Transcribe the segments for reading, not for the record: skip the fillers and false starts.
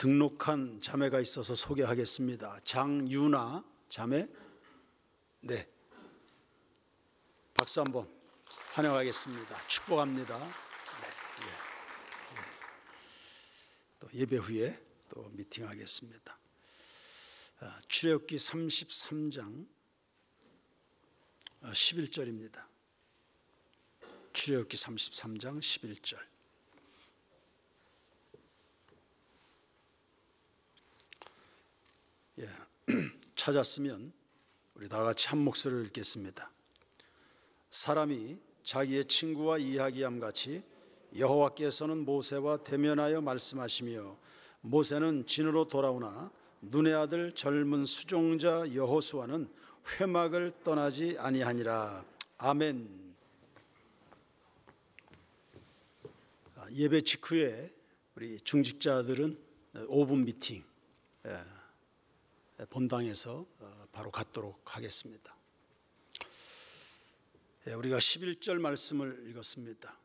등록한 자매가 있어서 소개하겠습니다. 장유나 자매. 네, 박수 한번 환영하겠습니다. 축복합니다. 네, 또 예배 후에 또 미팅하겠습니다. 출애굽기 33장 11절입니다. 출애굽기 33장 11절. 찾았으면 우리 다 같이 한 목소리를 읽겠습니다. 사람이 자기의 친구와 이야기함 같이 여호와께서는 모세와 대면하여 말씀하시며 모세는 진으로 돌아오나 눈의 아들 젊은 수종자 여호수아는 회막을 떠나지 아니하니라. 아멘. 예배 직후에 우리 중직자들은 5분 미팅 본당에서 바로 갖도록 하겠습니다. 우리가 11절 말씀을 읽었습니다.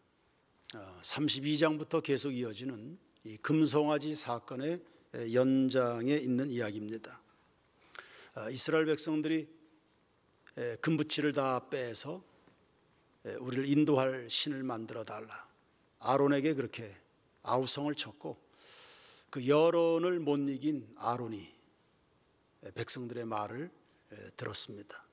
32장부터 계속 이어지는 이 금송아지 사건의 연장에 있는 이야기입니다. 이스라엘 백성들이 금붙이를 다 빼서 우리를 인도할 신을 만들어 달라, 아론에게 그렇게 아우성을 쳤고, 그 여론을 못 이긴 아론이 백성들의 말을 들었습니다.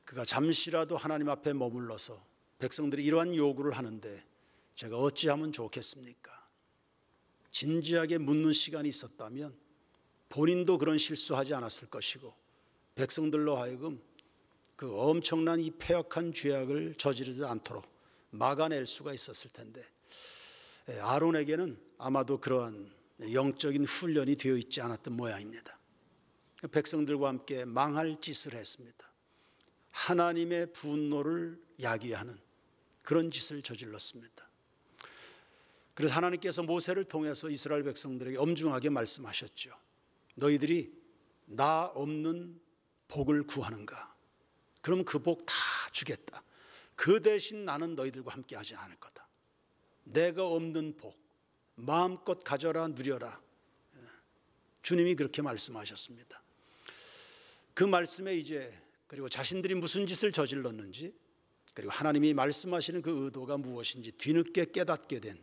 그가 잠시라도 하나님 앞에 머물러서 백성들이 이러한 요구를 하는데 제가 어찌하면 좋겠습니까? 진지하게 묻는 시간이 있었다면 본인도 그런 실수하지 않았을 것이고 백성들로 하여금 그 엄청난 이 패역한 죄악을 저지르지 않도록 막아낼 수가 있었을 텐데, 아론에게는 아마도 그러한 영적인 훈련이 되어 있지 않았던 모양입니다. 백성들과 함께 망할 짓을 했습니다. 하나님의 분노를 야기하는 그런 짓을 저질렀습니다. 그래서 하나님께서 모세를 통해서 이스라엘 백성들에게 엄중하게 말씀하셨죠. 너희들이 나 없는 복을 구하는가? 그럼 그 복 다 주겠다. 그 대신 나는 너희들과 함께 하지 않을 거다. 내가 없는 복 마음껏 가져라, 누려라. 주님이 그렇게 말씀하셨습니다. 그 말씀에 이제 그리고 자신들이 무슨 짓을 저질렀는지, 그리고 하나님이 말씀하시는 그 의도가 무엇인지 뒤늦게 깨닫게 된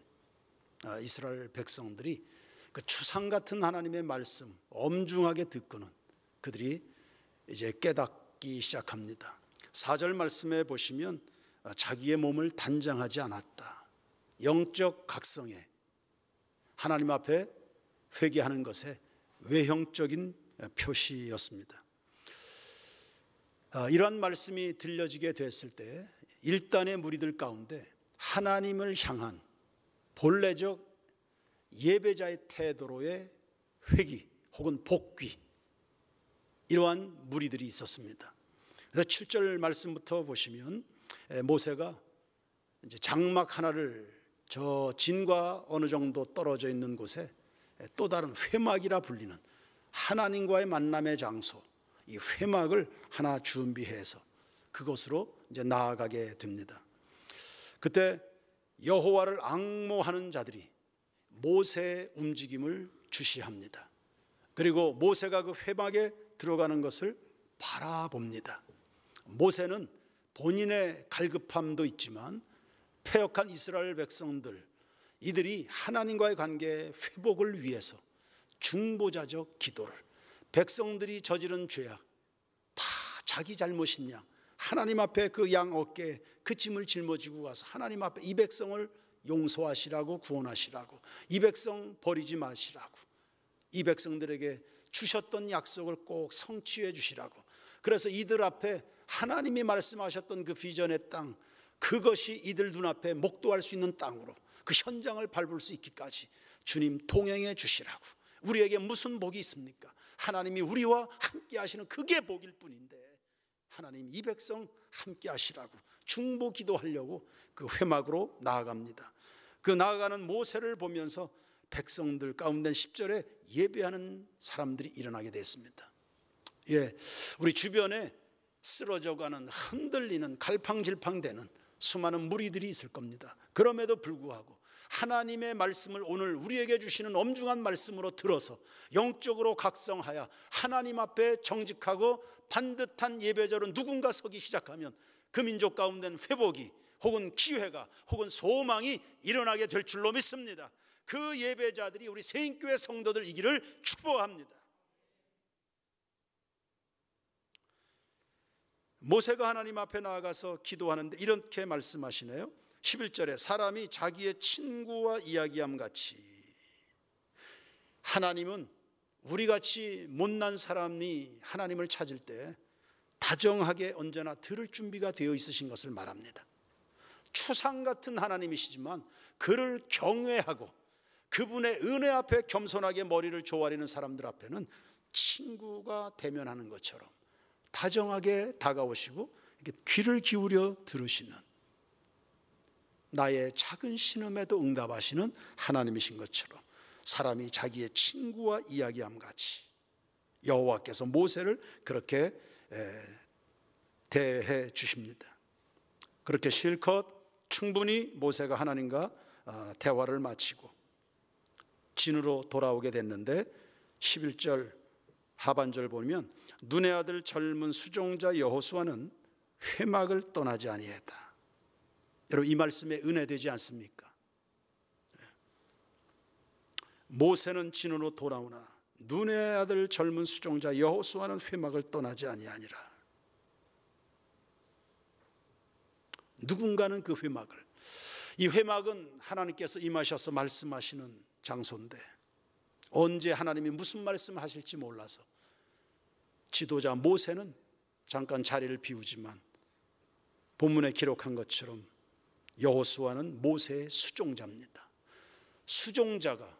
이스라엘 백성들이 그 추상 같은 하나님의 말씀 엄중하게 듣고는 그들이 이제 깨닫기 시작합니다. 4절 말씀에 보시면 자기의 몸을 단장하지 않았다. 영적 각성에 하나님 앞에 회개하는 것에 외형적인 표시였습니다. 이러한 말씀이 들려지게 됐을 때 일단의 무리들 가운데 하나님을 향한 본래적 예배자의 태도로의 회귀 혹은 복귀, 이러한 무리들이 있었습니다. 그래서 7절 말씀부터 보시면 모세가 이제 장막 하나를 저 진과 어느 정도 떨어져 있는 곳에 또 다른 회막이라 불리는 하나님과의 만남의 장소, 이 회막을 하나 준비해서 그곳으로 이제 나아가게 됩니다. 그때 여호와를 앙모하는 자들이 모세의 움직임을 주시합니다. 그리고 모세가 그 회막에 들어가는 것을 바라봅니다. 모세는 본인의 갈급함도 있지만 패역한 이스라엘 백성들, 이들이 하나님과의 관계 회복을 위해서 중보자적 기도를, 백성들이 저지른 죄악 다 자기 잘못인 양 하나님 앞에 그 양 어깨에 그 짐을 짊어지고 가서 하나님 앞에 이 백성을 용서하시라고, 구원하시라고, 이 백성 버리지 마시라고, 이 백성들에게 주셨던 약속을 꼭 성취해 주시라고, 그래서 이들 앞에 하나님이 말씀하셨던 그 비전의 땅, 그것이 이들 눈앞에 목도할 수 있는 땅으로 그 현장을 밟을 수 있기까지 주님 동행해 주시라고. 우리에게 무슨 복이 있습니까? 하나님이 우리와 함께 하시는 그게 복일 뿐인데, 하나님 이 백성 함께 하시라고 중보 기도하려고 그 회막으로 나아갑니다. 그 나아가는 모세를 보면서 백성들 가운데 10절에 예배하는 사람들이 일어나게 됐습니다. 우리 주변에 쓰러져가는, 흔들리는, 갈팡질팡대는 수많은 무리들이 있을 겁니다. 그럼에도 불구하고 하나님의 말씀을 오늘 우리에게 주시는 엄중한 말씀으로 들어서 영적으로 각성하여 하나님 앞에 정직하고 반듯한 예배자로 누군가 서기 시작하면 그 민족 가운데는 회복이 혹은 기회가 혹은 소망이 일어나게 될 줄로 믿습니다. 그 예배자들이 우리 새인교회 성도들이기를 축복합니다. 모세가 하나님 앞에 나아가서 기도하는데 이렇게 말씀하시네요. 11절에 사람이 자기의 친구와 이야기함 같이, 하나님은 우리같이 못난 사람이 하나님을 찾을 때 다정하게 언제나 들을 준비가 되어 있으신 것을 말합니다. 추상 같은 하나님이시지만 그를 경외하고 그분의 은혜 앞에 겸손하게 머리를 조아리는 사람들 앞에는 친구가 대면하는 것처럼 다정하게 다가오시고 귀를 기울여 들으시는, 나의 작은 신음에도 응답하시는 하나님이신 것처럼 사람이 자기의 친구와 이야기함 같이 여호와께서 모세를 그렇게 대해 주십니다. 그렇게 실컷 충분히 모세가 하나님과 대화를 마치고 진으로 돌아오게 됐는데 11절 하반절 보면 눈의 아들 젊은 수종자 여호수아는 회막을 떠나지 아니했다. 여러분, 이 말씀에 은혜되지 않습니까? 모세는 진으로 돌아오나 눈의 아들 젊은 수종자 여호수아는 회막을 떠나지 아니하니라. 누군가는 그 회막을, 이 회막은 하나님께서 임하셔서 말씀하시는 장소인데 언제 하나님이 무슨 말씀을 하실지 몰라서 지도자 모세는 잠깐 자리를 비우지만 본문에 기록한 것처럼 여호수아는 모세의 수종자입니다. 수종자가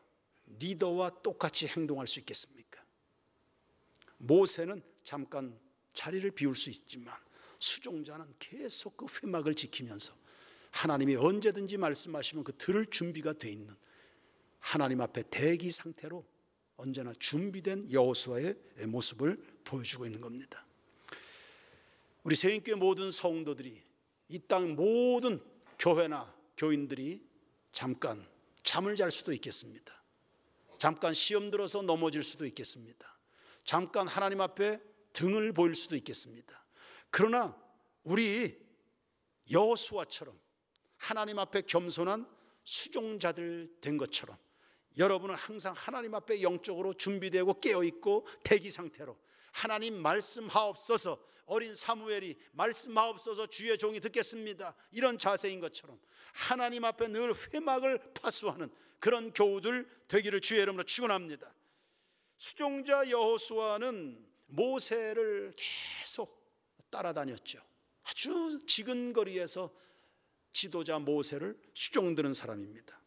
리더와 똑같이 행동할 수 있겠습니까? 모세는 잠깐 자리를 비울 수 있지만 수종자는 계속 그 회막을 지키면서 하나님이 언제든지 말씀하시면 그 들을 준비가 돼 있는 하나님 앞에 대기 상태로 언제나 준비된 여호수아의 모습을 보여주고 있는 겁니다. 우리 새인교회 모든 성도들이, 이 땅 모든 교회나 교인들이 잠깐 잠을 잘 수도 있겠습니다. 잠깐 시험 들어서 넘어질 수도 있겠습니다. 잠깐 하나님 앞에 등을 보일 수도 있겠습니다. 그러나 우리 여호수아처럼 하나님 앞에 겸손한 수종자들 된 것처럼 여러분은 항상 하나님 앞에 영적으로 준비되고 깨어있고 대기 상태로 하나님 말씀하옵소서, 어린 사무엘이 말씀하옵소서 주의 종이 듣겠습니다, 이런 자세인 것처럼 하나님 앞에 늘 회막을 파수하는 그런 교우들 되기를 주의 이름으로 축원합니다. 수종자 여호수아는 모세를 계속 따라다녔죠. 아주 지근거리에서 지도자 모세를 수종드는 사람입니다.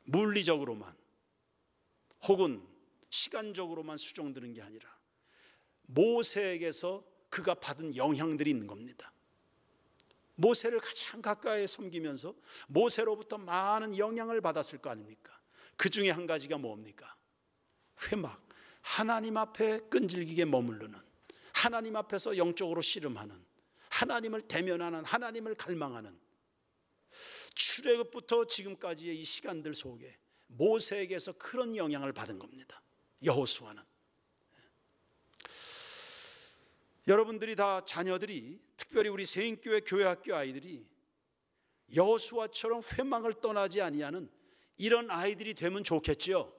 물리적으로만 혹은 시간적으로만 수종드는 게 아니라 모세에게서 그가 받은 영향들이 있는 겁니다. 모세를 가장 가까이 섬기면서 모세로부터 많은 영향을 받았을 거 아닙니까? 그 중에 한 가지가 뭡니까? 회막, 하나님 앞에 끈질기게 머무르는, 하나님 앞에서 영적으로 씨름하는, 하나님을 대면하는, 하나님을 갈망하는, 출애굽부터 지금까지의 이 시간들 속에 모세에게서 그런 영향을 받은 겁니다. 여호수아는. 여러분들이 다 자녀들이, 특별히 우리 새인교회 교회학교 아이들이 여호수아처럼 회막을 떠나지 아니하는 이런 아이들이 되면 좋겠지요.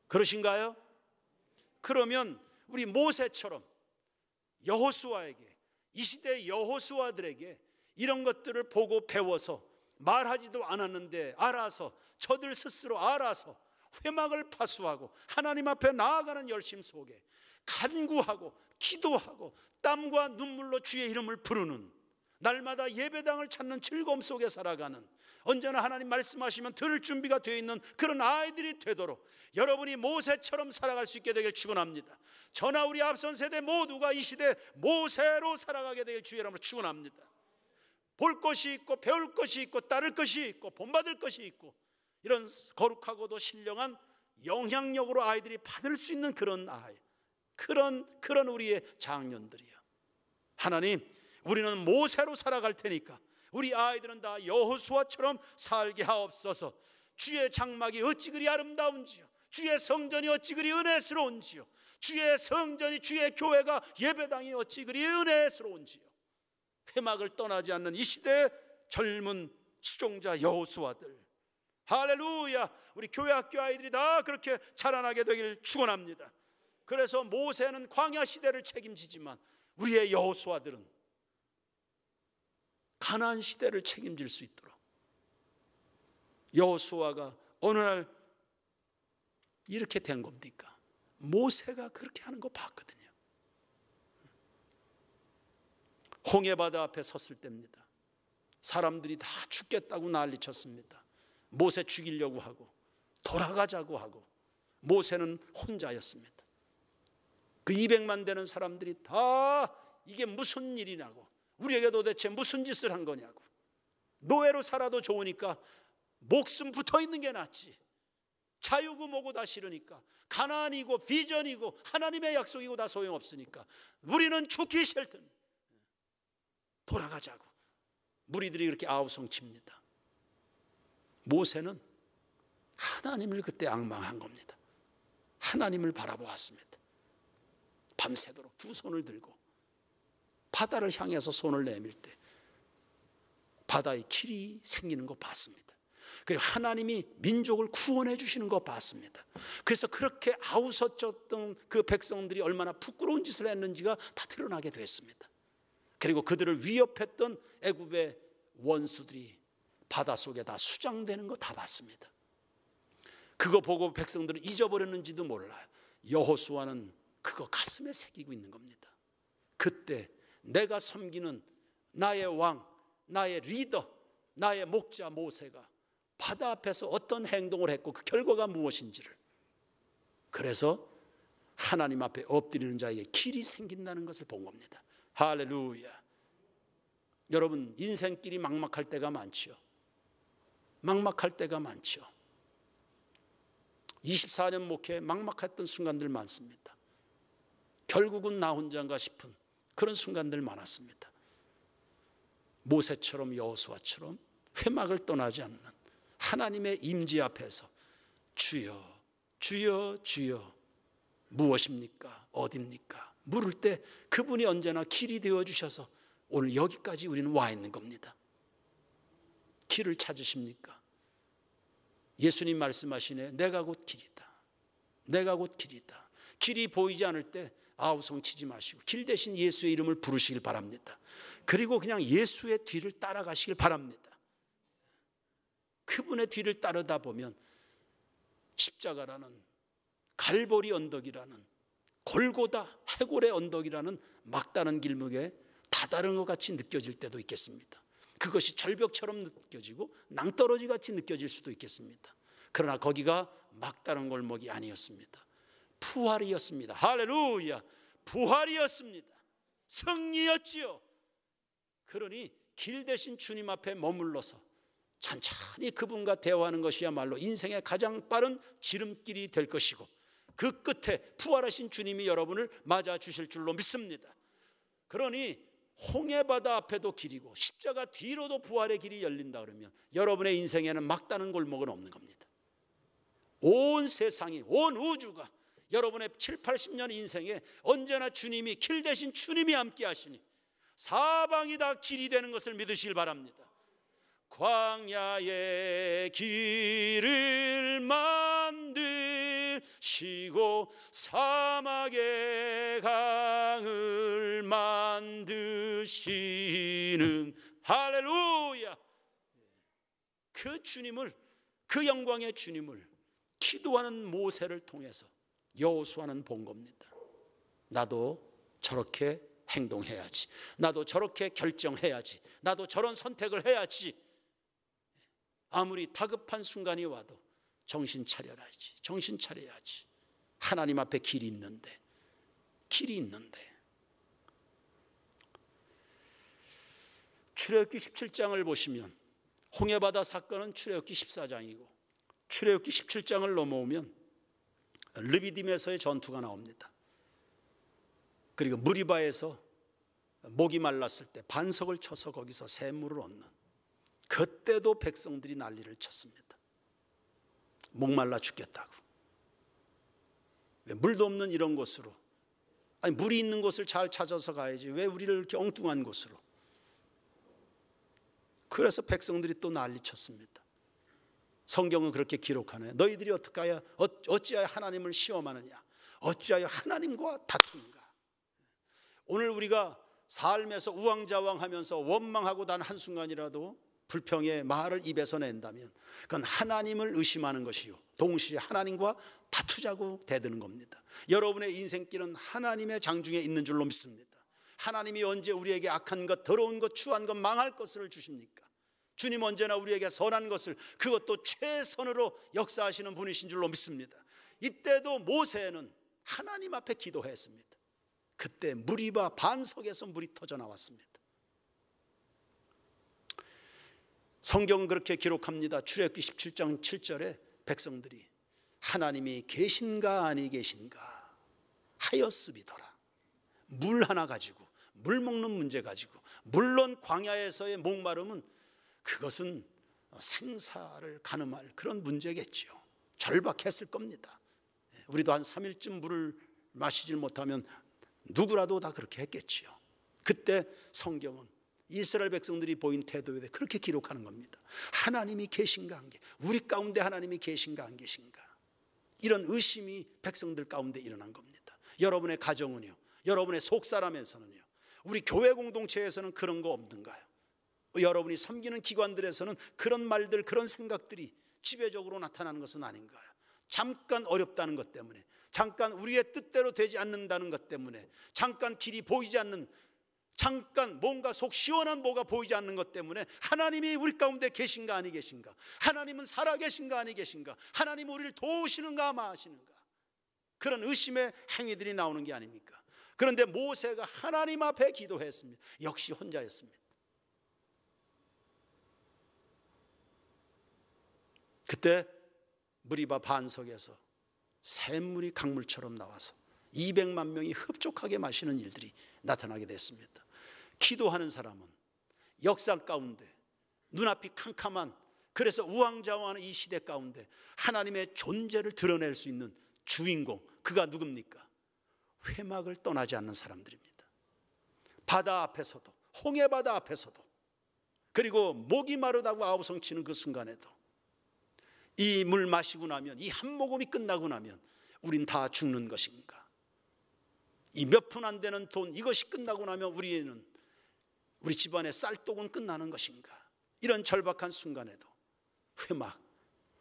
그러신가요? 그러면 우리 모세처럼 여호수아에게, 이 시대 여호수아들에게 이런 것들을 보고 배워서 말하지도 않았는데 알아서, 저들 스스로 알아서 회막을 파수하고 하나님 앞에 나아가는 열심 속에 간구하고 기도하고 땀과 눈물로 주의 이름을 부르는, 날마다 예배당을 찾는 즐거움 속에 살아가는, 언제나 하나님 말씀하시면 들을 준비가 되어 있는 그런 아이들이 되도록 여러분이 모세처럼 살아갈 수 있게 되길 축원합니다. 저나 우리 앞선 세대 모두가 이 시대 모세로 살아가게 되길 주의 이름으로 축원합니다. 볼 것이 있고 배울 것이 있고 따를 것이 있고 본받을 것이 있고 이런 거룩하고도 신령한 영향력으로 아이들이 받을 수 있는 그런 아이, 그런 우리의 장년들이요. 하나님, 우리는 모세로 살아갈 테니까 우리 아이들은 다 여호수아처럼 살게 하옵소서. 주의 장막이 어찌 그리 아름다운지요, 주의 성전이 어찌 그리 은혜스러운지요, 주의 성전이, 주의 교회가, 예배당이 어찌 그리 은혜스러운지요. 회막을 떠나지 않는 이 시대의 젊은 수종자 여호수아들, 할렐루야. 우리 교회 학교 아이들이 다 그렇게 자라나게 되길 축원합니다. 그래서 모세는 광야 시대를 책임지지만 우리의 여호수아들은 가나안 시대를 책임질 수 있도록, 여호수아가 어느 날 이렇게 된 겁니까? 모세가 그렇게 하는 거 봤거든요. 홍해바다 앞에 섰을 때입니다. 사람들이 다 죽겠다고 난리쳤습니다. 모세 죽이려고 하고 돌아가자고 하고, 모세는 혼자였습니다. 그 200만 되는 사람들이 다 이게 무슨 일이냐고, 우리에게 도대체 무슨 짓을 한 거냐고, 노예로 살아도 좋으니까 목숨 붙어 있는 게 낫지, 자유고 뭐고 다 싫으니까, 가나안이고 비전이고 하나님의 약속이고 다 소용없으니까 우리는 죽기 싫더니 돌아가자고 무리들이 그렇게 아우성칩니다. 모세는 하나님을 그때 앙망한 겁니다. 하나님을 바라보았습니다. 밤새도록 두 손을 들고 바다를 향해서 손을 내밀 때 바다에 길이 생기는 거 봤습니다. 그리고 하나님이 민족을 구원해 주시는 거 봤습니다. 그래서 그렇게 아우서쳤던 그 백성들이 얼마나 부끄러운 짓을 했는지가 다 드러나게 됐습니다. 그리고 그들을 위협했던 애굽의 원수들이 바닷속에 다 수장되는 거 다 봤습니다. 그거 보고 백성들은 잊어버렸는지도 몰라요. 여호수아는 그거 가슴에 새기고 있는 겁니다. 그때 내가 섬기는 나의 왕, 나의 리더, 나의 목자 모세가 바다 앞에서 어떤 행동을 했고 그 결과가 무엇인지를, 그래서 하나님 앞에 엎드리는 자에게 길이 생긴다는 것을 본 겁니다. 할렐루야. 여러분, 인생길이 막막할 때가 많지요. 막막할 때가 많죠. 24년 목회 막막했던 순간들 많습니다. 결국은 나 혼자인가 싶은 그런 순간들 많았습니다. 모세처럼 여호수아처럼 회막을 떠나지 않는 하나님의 임재 앞에서 주여 주여 주여 무엇입니까? 어디입니까? 물을 때 그분이 언제나 길이 되어주셔서 오늘 여기까지 우리는 와 있는 겁니다. 길을 찾으십니까? 예수님 말씀하시네, 내가 곧 길이다, 내가 곧 길이다. 길이 보이지 않을 때 아우성 치지 마시고 길 대신 예수의 이름을 부르시길 바랍니다. 그리고 그냥 예수의 뒤를 따라가시길 바랍니다. 그분의 뒤를 따르다 보면 십자가라는, 갈보리 언덕이라는, 골고다 해골의 언덕이라는 막다른 길목에 다다른 것 같이 느껴질 때도 있겠습니다. 그것이 절벽처럼 느껴지고 낭떠러지 같이 느껴질 수도 있겠습니다. 그러나 거기가 막다른 골목이 아니었습니다. 부활이었습니다. 할렐루야. 부활이었습니다. 승리였지요. 그러니 길 대신 주님 앞에 머물러서 천천히 그분과 대화하는 것이야말로 인생의 가장 빠른 지름길이 될 것이고, 그 끝에 부활하신 주님이 여러분을 맞아 주실 줄로 믿습니다. 그러니 홍해바다 앞에도 길이고 십자가 뒤로도 부활의 길이 열린다 그러면 여러분의 인생에는 막다른 골목은 없는 겁니다. 온 세상이, 온 우주가 여러분의 7, 80년 인생에 언제나 주님이, 길 대신 주님이 함께 하시니 사방이 다 길이 되는 것을 믿으시길 바랍니다. 광야의 길을 만드시고 사막의 강을 만드시는, 할렐루야. 그 주님을, 그 영광의 주님을 기도하는 모세를 통해서 여호수아는 본 겁니다. 나도 저렇게 행동해야지, 나도 저렇게 결정해야지, 나도 저런 선택을 해야지. 아무리 다급한 순간이 와도 정신 차려야지, 정신 차려야지. 하나님 앞에 길이 있는데, 길이 있는데. 출애굽기 17장을 보시면 홍해바다 사건은 출애굽기 14장이고 출애굽기 17장을 넘어오면 르비딤에서의 전투가 나옵니다. 그리고 무리바에서 목이 말랐을 때 반석을 쳐서 거기서 샘물을 얻는 그때도 백성들이 난리를 쳤습니다. 목말라 죽겠다고. 왜 물도 없는 이런 곳으로, 아니 물이 있는 곳을 잘 찾아서 가야지 왜 우리를 이렇게 엉뚱한 곳으로. 그래서 백성들이 또 난리 쳤습니다. 성경은 그렇게 기록하네요. 너희들이 어찌하여 하나님을 시험하느냐, 어찌하여 하나님과 다투는가. 오늘 우리가 삶에서 우왕좌왕하면서 원망하고 단 한순간이라도 불평의 말을 입에서 낸다면 그건 하나님을 의심하는 것이요, 동시에 하나님과 다투자고 대드는 겁니다. 여러분의 인생길은 하나님의 장중에 있는 줄로 믿습니다. 하나님이 언제 우리에게 악한 것, 더러운 것, 추한 것, 망할 것을 주십니까? 주님 언제나 우리에게 선한 것을, 그것도 최선으로 역사하시는 분이신 줄로 믿습니다. 이때도 모세는 하나님 앞에 기도했습니다. 그때 무리바 반석에서 물이 터져 나왔습니다. 성경은 그렇게 기록합니다. 출애굽기 17장 7절에 백성들이 하나님이 계신가 아니 계신가 하였으리더라. 물 하나 가지고, 물 먹는 문제 가지고, 물론 광야에서의 목마름은 그것은 생사를 가늠할 그런 문제겠죠. 절박했을 겁니다. 우리도 한 3일쯤 물을 마시질 못하면 누구라도 다 그렇게 했겠지요. 그때 성경은 이스라엘 백성들이 보인 태도에 대해 그렇게 기록하는 겁니다. 하나님이 계신가 안 계신가, 우리 가운데 하나님이 계신가 안 계신가, 이런 의심이 백성들 가운데 일어난 겁니다. 여러분의 가정은요, 여러분의 속사람에서는요, 우리 교회 공동체에서는 그런 거 없는가요? 여러분이 섬기는 기관들에서는 그런 말들, 그런 생각들이 지배적으로 나타나는 것은 아닌가요? 잠깐 어렵다는 것 때문에, 잠깐 우리의 뜻대로 되지 않는다는 것 때문에, 잠깐 길이 보이지 않는, 잠깐 뭔가 속 시원한 뭐가 보이지 않는 것 때문에 하나님이 우리 가운데 계신가 아니 계신가, 하나님은 살아계신가 아니 계신가, 하나님은 우리를 도우시는가 마하시는가, 그런 의심의 행위들이 나오는 게 아닙니까? 그런데 모세가 하나님 앞에 기도했습니다. 역시 혼자였습니다. 그때 무리바 반석에서 샘물이 강물처럼 나와서 200만 명이 흡족하게 마시는 일들이 나타나게 됐습니다. 기도하는 사람은 역사 가운데 눈앞이 캄캄한, 그래서 우왕좌왕하는 이 시대 가운데 하나님의 존재를 드러낼 수 있는 주인공, 그가 누굽니까? 회막을 떠나지 않는 사람들입니다. 바다 앞에서도, 홍해바다 앞에서도, 그리고 목이 마르다고 아우성치는 그 순간에도 이 물 마시고 나면, 이 한 모금이 끝나고 나면 우린 다 죽는 것인가, 이 몇 푼 안 되는 돈, 이것이 끝나고 나면 우리 집안의 쌀독은 끝나는 것인가, 이런 절박한 순간에도 회막,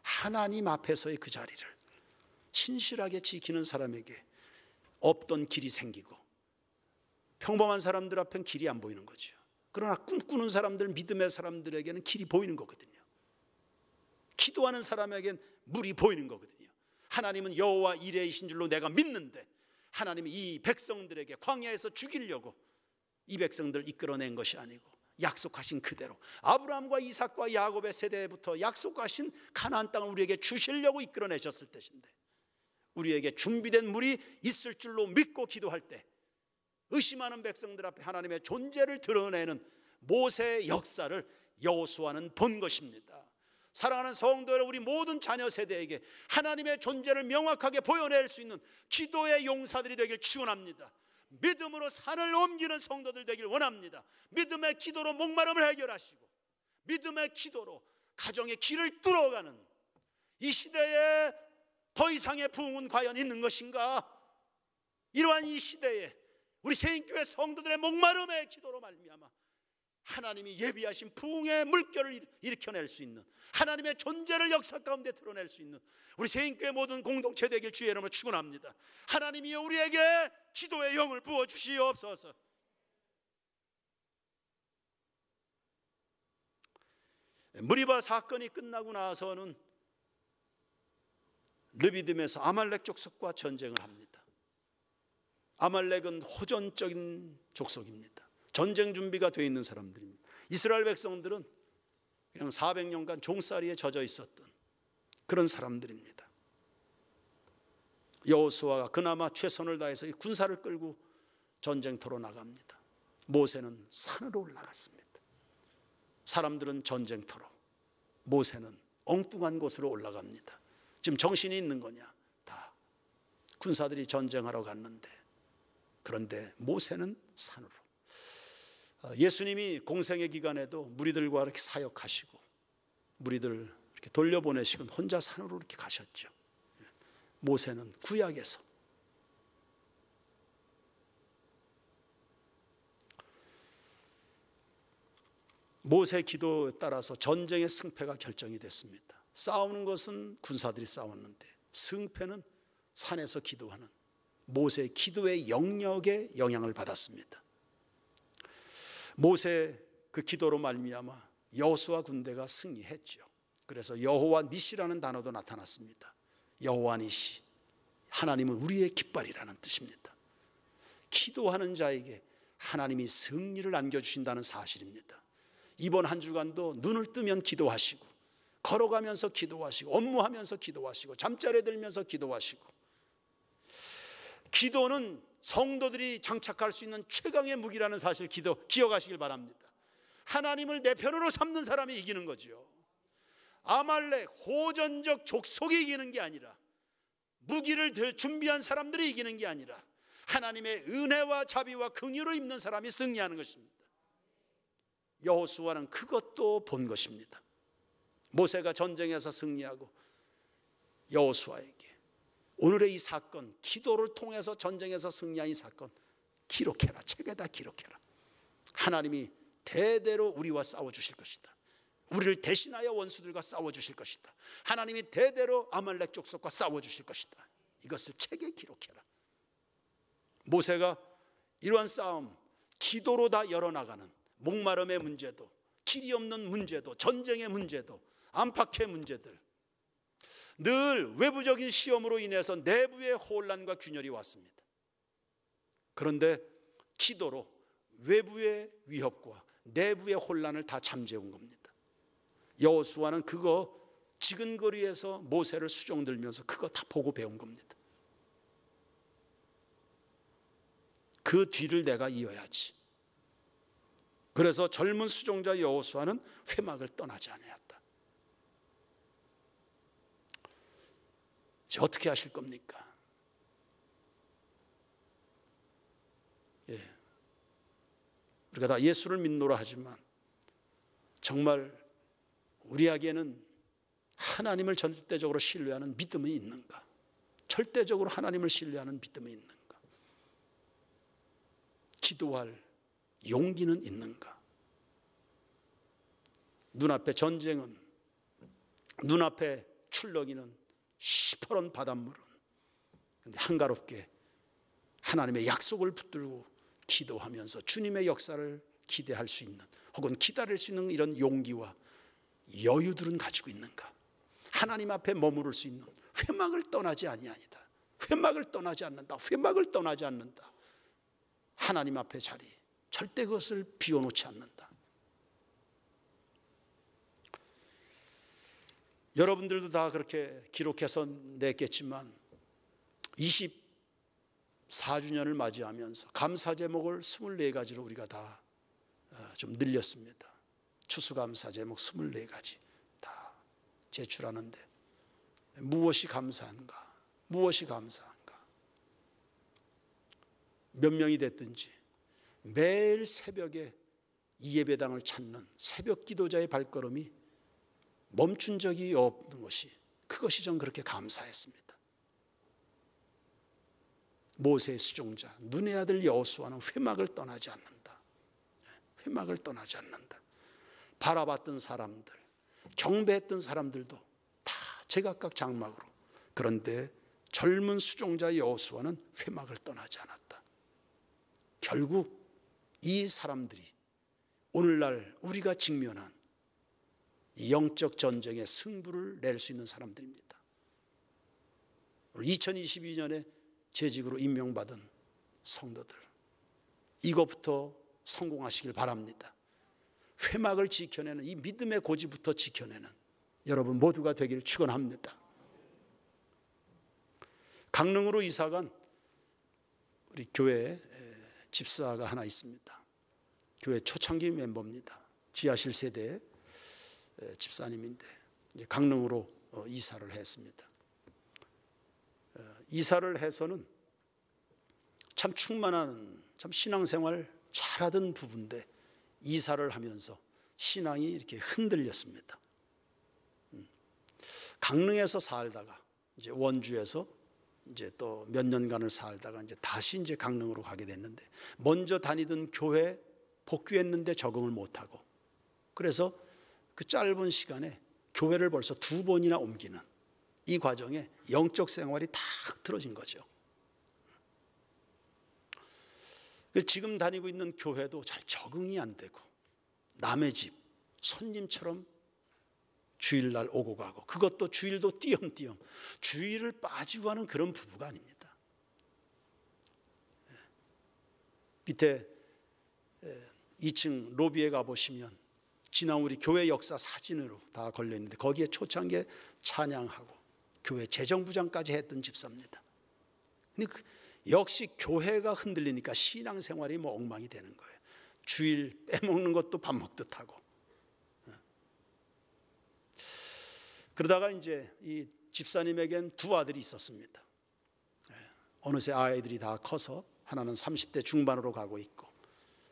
하나님 앞에서의 그 자리를 신실하게 지키는 사람에게 없던 길이 생기고, 평범한 사람들 앞엔 길이 안 보이는 거죠. 그러나 꿈꾸는 사람들, 믿음의 사람들에게는 길이 보이는 거거든요. 기도하는 사람에겐 물이 보이는 거거든요. 하나님은 여호와 이레이신 줄로 내가 믿는데, 하나님이 이 백성들에게 광야에서 죽이려고 이 백성들을 이끌어낸 것이 아니고 약속하신 그대로 아브라함과 이삭과 야곱의 세대부터 약속하신 가나안 땅을 우리에게 주시려고 이끌어내셨을 것인데, 우리에게 준비된 물이 있을 줄로 믿고 기도할 때 의심하는 백성들 앞에 하나님의 존재를 드러내는 모세의 역사를 여호수아는 본 것입니다. 사랑하는 성도 여러분, 우리 모든 자녀 세대에게 하나님의 존재를 명확하게 보여낼 수 있는 기도의 용사들이 되길 축원합니다. 믿음으로 산을 옮기는 성도들 되길 원합니다. 믿음의 기도로 목마름을 해결하시고, 믿음의 기도로 가정의 길을 뚫어가는 이 시대에 더 이상의 부흥은 과연 있는 것인가? 이러한 이 시대에 우리 새인교회 성도들의 목마름의 기도로 말미암아 하나님이 예비하신 부흥의 물결을 일으켜낼 수 있는, 하나님의 존재를 역사 가운데 드러낼 수 있는 우리 새인교회 모든 공동체 되길 주의 이름으로 축원합니다. 하나님이 우리에게 기도의 영을 부어주시옵소서. 무리바 사건이 끝나고 나서는 르비딤에서 아말렉 족속과 전쟁을 합니다. 아말렉은 호전적인 족속입니다. 전쟁 준비가 되어 있는 사람들입니다. 이스라엘 백성들은 그냥 400년간 종살이에 젖어 있었던 그런 사람들입니다. 여호수아가 그나마 최선을 다해서 군사를 끌고 전쟁터로 나갑니다. 모세는 산으로 올라갔습니다. 사람들은 전쟁터로, 모세는 엉뚱한 곳으로 올라갑니다. 지금 정신이 있는 거냐? 다 군사들이 전쟁하러 갔는데, 그런데 모세는 산으로. 예수님이 공생의 기간에도 무리들과 이렇게 사역하시고 무리들 이렇게 돌려보내시고 혼자 산으로 이렇게 가셨죠. 모세는 구약에서 모세 기도에 따라서 전쟁의 승패가 결정이 됐습니다. 싸우는 것은 군사들이 싸웠는데 승패는 산에서 기도하는 모세의 기도의 영역에 영향을 받았습니다. 모세 그 기도로 말미암아 여호수아 군대가 승리했죠. 그래서 여호와 니시라는 단어도 나타났습니다. 여호와 니시, 하나님은 우리의 깃발이라는 뜻입니다. 기도하는 자에게 하나님이 승리를 안겨주신다는 사실입니다. 이번 한 주간도 눈을 뜨면 기도하시고, 걸어가면서 기도하시고, 업무하면서 기도하시고, 잠자리에 들면서 기도하시고, 기도는 성도들이 장착할 수 있는 최강의 무기라는 사실 기억하시길 바랍니다. 하나님을 내 편으로 삼는 사람이 이기는 거죠. 아말렉 호전적 족속이 이기는 게 아니라, 무기를 준비한 사람들이 이기는 게 아니라 하나님의 은혜와 자비와 긍휼을 입는 사람이 승리하는 것입니다. 여호수아는 그것도 본 것입니다. 모세가 전쟁에서 승리하고 여호수아에게 오늘의 이 사건, 기도를 통해서 전쟁에서 승리한 이 사건 기록해라, 책에다 기록해라. 하나님이 대대로 우리와 싸워주실 것이다. 우리를 대신하여 원수들과 싸워주실 것이다. 하나님이 대대로 아말렉 족속과 싸워주실 것이다. 이것을 책에 기록해라. 모세가 이러한 싸움, 기도로 다 열어나가는 목마름의 문제도, 길이 없는 문제도, 전쟁의 문제도, 안팎의 문제들, 늘 외부적인 시험으로 인해서 내부의 혼란과 균열이 왔습니다. 그런데 기도로 외부의 위협과 내부의 혼란을 다 잠재운 겁니다. 여호수아는 그거 지근거리에서 모세를 수종들면서 그거 다 보고 배운 겁니다. 그 뒤를 내가 이어야지. 그래서 젊은 수종자 여호수아는 회막을 떠나지 아니었다. 이제 어떻게 하실 겁니까? 우리가 다 예수를 믿노라 하지만 정말 우리에게는 하나님을 절대적으로 신뢰하는 믿음이 있는가? 절대적으로 하나님을 신뢰하는 믿음이 있는가? 기도할 용기는 있는가? 눈앞에 전쟁은, 눈앞에 출렁이는 시퍼런 바닷물은, 근데 한가롭게 하나님의 약속을 붙들고 기도하면서 주님의 역사를 기대할 수 있는, 혹은 기다릴 수 있는 이런 용기와 여유들은 가지고 있는가? 하나님 앞에 머무를 수 있는, 회막을 떠나지 아니하니다. 회막을 떠나지 않는다. 회막을 떠나지 않는다. 하나님 앞에 자리, 절대 그것을 비워놓지 않는다. 여러분들도 다 그렇게 기록해서 냈겠지만 24주년을 맞이하면서 감사 제목을 24가지로 우리가 다 좀 늘렸습니다. 추수감사 제목 24가지 다 제출하는데, 무엇이 감사한가? 무엇이 감사한가? 몇 명이 됐든지 매일 새벽에 이 예배당을 찾는 새벽 기도자의 발걸음이 멈춘 적이 없는 것이, 그것이 전 그렇게 감사했습니다. 모세의 수종자 눈의 아들 여호수아는 회막을 떠나지 않는다. 회막을 떠나지 않는다. 바라봤던 사람들, 경배했던 사람들도 다 제각각 장막으로. 그런데 젊은 수종자 여호수아는 회막을 떠나지 않았다. 결국 이 사람들이 오늘날 우리가 직면한 이 영적 전쟁의 승부를 낼 수 있는 사람들입니다. 2022년에 재직으로 임명받은 성도들, 이것부터 성공하시길 바랍니다. 회막을 지켜내는 이 믿음의 고지부터 지켜내는 여러분 모두가 되기를 축원합니다. 강릉으로 이사간 우리 교회 집사가 하나 있습니다. 교회 초창기 멤버입니다. 지하실 세대의 집사님인데 이제 강릉으로 이사를 했습니다. 이사를 해서는 참 충만한, 참 신앙생활 잘하던 부부인데 이사를 하면서 신앙이 이렇게 흔들렸습니다. 강릉에서 살다가 이제 원주에서 이제 또 몇 년간을 살다가 이제 다시 이제 강릉으로 가게 됐는데, 먼저 다니던 교회 복귀했는데 적응을 못하고, 그래서 그 짧은 시간에 교회를 벌써 2번이나 옮기는 이 과정에 영적 생활이 다 흐트러진 거죠. 지금 다니고 있는 교회도 잘 적응이 안 되고, 남의 집 손님처럼 주일날 오고 가고, 그것도 주일도 띄엄띄엄, 주일을 빠지고 하는 그런 부부가 아닙니다. 밑에 2층 로비에 가보시면 지난 우리 교회 역사 사진으로 다 걸려있는데, 거기에 초창기에 찬양하고 교회 재정부장까지 했던 집사입니다. 근데 역시 교회가 흔들리니까 신앙생활이 뭐 엉망이 되는 거예요. 주일 빼먹는 것도 밥 먹듯 하고. 그러다가 이제 이 집사님에겐 2 아들이 있었습니다. 어느새 아이들이 다 커서 하나는 30대 중반으로 가고 있고,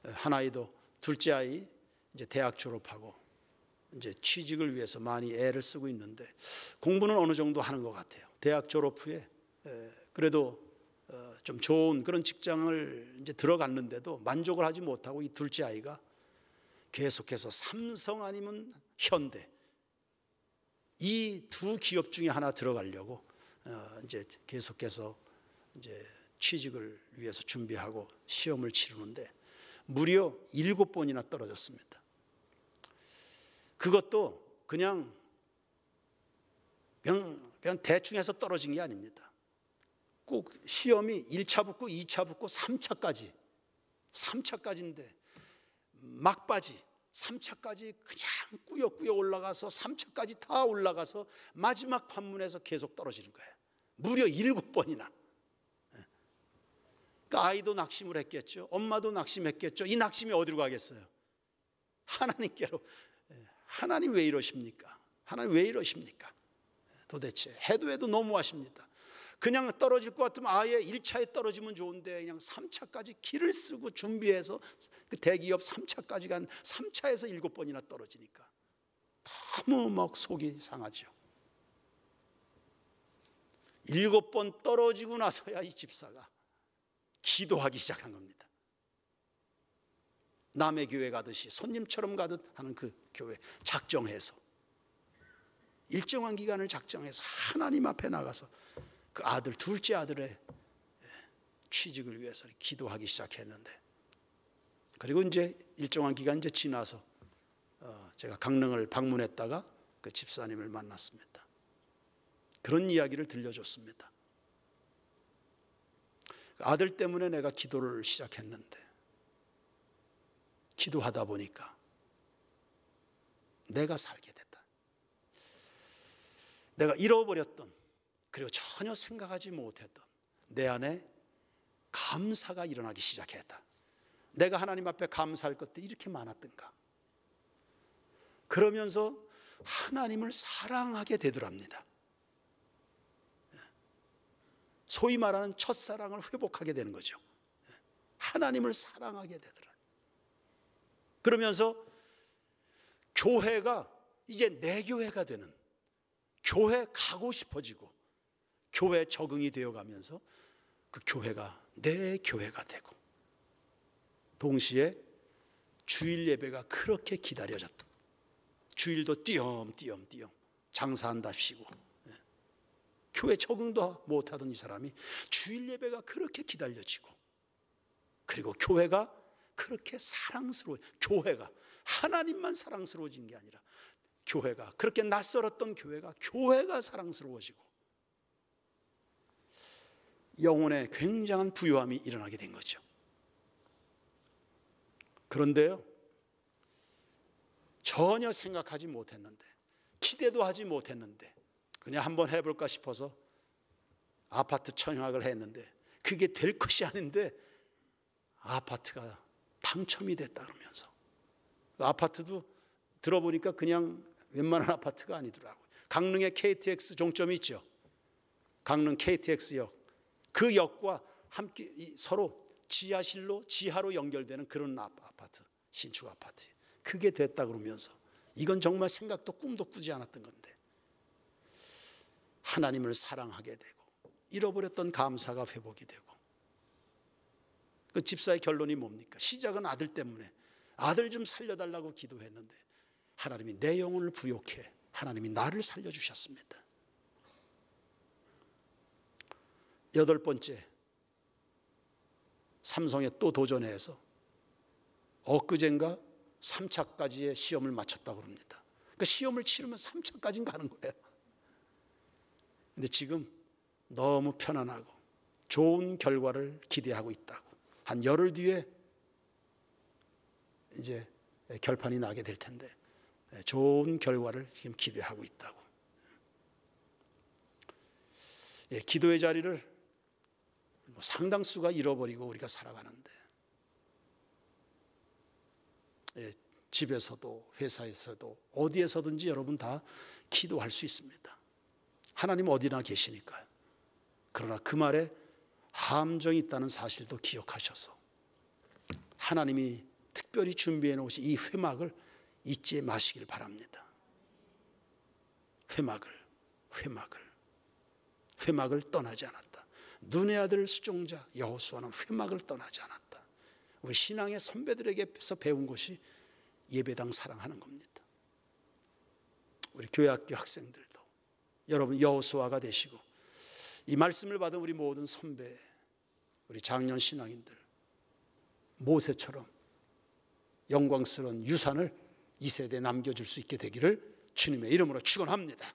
한 아이도, 둘째 아이 이제 대학 졸업하고 이제 취직을 위해서 많이 애를 쓰고 있는데, 공부는 어느 정도 하는 것 같아요. 대학 졸업 후에 그래도 좀 좋은 그런 직장을 이제 들어갔는데도 만족을 하지 못하고, 이 둘째 아이가 계속해서 삼성 아니면 현대, 이 2 기업 중에 하나 들어가려고 이제 계속해서 이제 취직을 위해서 준비하고 시험을 치르는데 무려 7번이나 떨어졌습니다. 그것도 그냥 대충 해서 떨어진 게 아닙니다. 꼭 시험이 1차 붙고 2차 붙고 3차까지인데 막바지 3차까지 그냥 꾸역꾸역 올라가서 3차까지 다 올라가서 마지막 관문에서 계속 떨어지는 거예요. 무려 7번이나. 그러니까 아이도 낙심을 했겠죠. 엄마도 낙심했겠죠. 이 낙심이 어디로 가겠어요? 하나님께로. 하나님 왜 이러십니까? 하나님 왜 이러십니까? 도대체 해도 너무하십니다. 그냥 떨어질 것 같으면 아예 1차에 떨어지면 좋은데 그냥 3차까지 기를 쓰고 준비해서 그 대기업 3차까지 간 3차에서 7번이나 떨어지니까 너무 막 속이 상하죠. 7번 떨어지고 나서야 이 집사가 기도하기 시작한 겁니다. 남의 교회 가듯이 손님처럼 가듯 하는 그 교회 작정해서, 일정한 기간을 작정해서 하나님 앞에 나가서 그 아들, 둘째 아들의 취직을 위해서 기도하기 시작했는데, 그리고 이제 일정한 기간 이제 지나서 제가 강릉을 방문했다가 그 집사님을 만났습니다. 그런 이야기를 들려줬습니다. 아들 때문에 내가 기도를 시작했는데 기도하다 보니까 내가 살게 됐다. 내가 잃어버렸던, 그리고 전혀 생각하지 못했던 내 안에 감사가 일어나기 시작했다. 내가 하나님 앞에 감사할 것들이 이렇게 많았던가. 그러면서 하나님을 사랑하게 되더랍니다. 소위 말하는 첫사랑을 회복하게 되는 거죠. 하나님을 사랑하게 되더라. 그러면서 교회가 이제 내 교회가 되는, 교회 가고 싶어지고 교회 적응이 되어가면서 그 교회가 내 교회가 되고, 동시에 주일 예배가 그렇게 기다려졌다. 주일도 띄엄띄엄 장사한답시고 교회 적응도 못하던 이 사람이 주일 예배가 그렇게 기다려지고, 그리고 교회가 그렇게 사랑스러워, 교회가 하나님만 사랑스러워진 게 아니라 교회가, 그렇게 낯설었던 교회가 사랑스러워지고 영혼에 굉장한 부요함이 일어나게 된 거죠. 그런데요, 전혀 생각하지 못했는데, 기대도 하지 못했는데, 그냥 한번 해볼까 싶어서 아파트 청약을 했는데 그게 될 것이 아닌데 아파트가 당첨이 됐다 그러면서, 아파트도 들어보니까 그냥 웬만한 아파트가 아니더라고요. 강릉에 KTX 종점이 있죠. 강릉 KTX역. 그 역과 함께 서로 지하실로 지하로 연결되는 그런 아파트, 신축 아파트. 그게 됐다 그러면서 이건 정말 생각도 꿈도 꾸지 않았던 건데 하나님을 사랑하게 되고 잃어버렸던 감사가 회복이 되고 그 집사의 결론이 뭡니까? 시작은 아들 때문에 아들 좀 살려달라고 기도했는데 하나님이 내 영혼을 부욕해 하나님이 나를 살려주셨습니다. 8번째, 삼성에 또 도전해서 엊그젠가 3차까지의 시험을 마쳤다고 합니다. 그러니까 시험을 치르면 3차까지는 가는 거예요. 근데 지금 너무 편안하고 좋은 결과를 기대하고 있다고. 한 열흘 뒤에 이제 결판이 나게 될 텐데 좋은 결과를 지금 기대하고 있다고. 기도의 자리를 상당수가 잃어버리고 우리가 살아가는데 집에서도 회사에서도 어디에서든지 여러분 다 기도할 수 있습니다. 하나님 어디나 계시니까요. 그러나 그 말에 함정이 있다는 사실도 기억하셔서 하나님이 특별히 준비해 놓으신 이 회막을 잊지 마시길 바랍니다. 회막을 떠나지 않았다. 눈의 아들 수종자 여호수아는 회막을 떠나지 않았다. 우리 신앙의 선배들에게서 배운 것이 예배당 사랑하는 겁니다. 우리 교회학교 학생들도 여러분 여호수아가 되시고 이 말씀을 받은 우리 모든 선배, 우리 장년 신앙인들 모세처럼 영광스러운 유산을 이 세대에 남겨줄 수 있게 되기를 주님의 이름으로 축원합니다.